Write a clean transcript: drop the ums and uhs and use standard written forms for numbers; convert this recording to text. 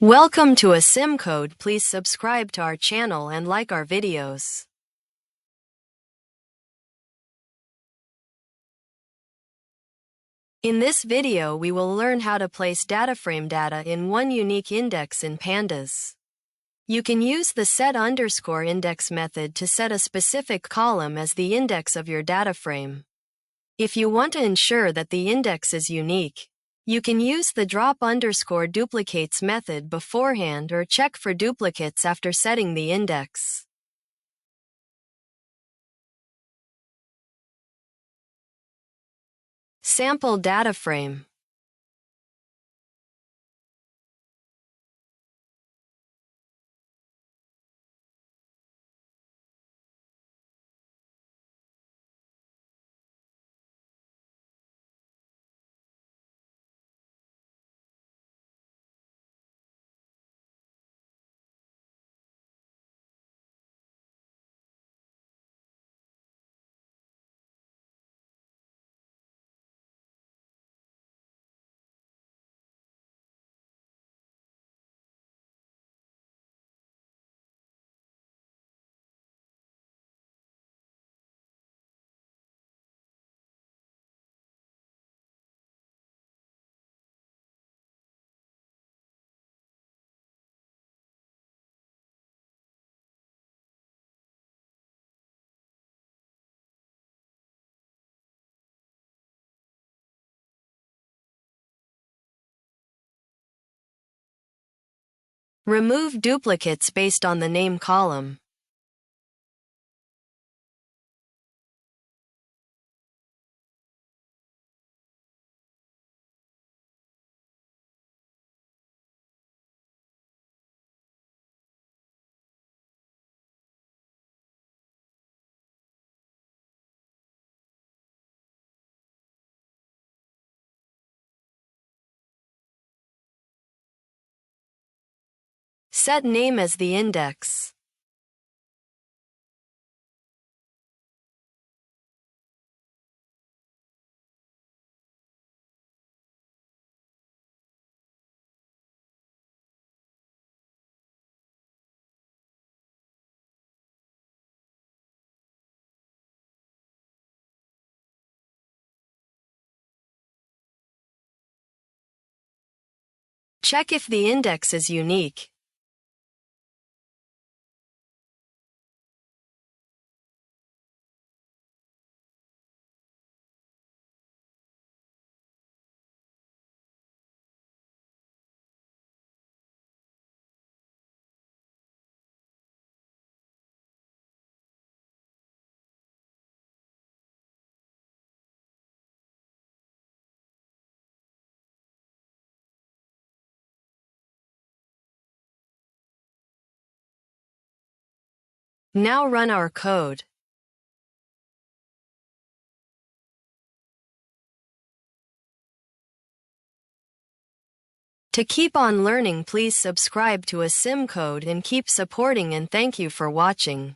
Welcome to a sim code. Please subscribe to our channel and like our videos. In this video, we will learn how to place DataFrame data in one unique index in pandas. You can use the set_index method to set a specific column as the index of your DataFrame. If you want to ensure that the index is unique, you can use the drop_duplicates method beforehand or check for duplicates after setting the index. Sample DataFrame. Remove duplicates based on the name column. Set name as the index. Check if the index is unique. Now run our code. To keep on learning, please subscribe to a sim code and keep supporting, and thank you for watching.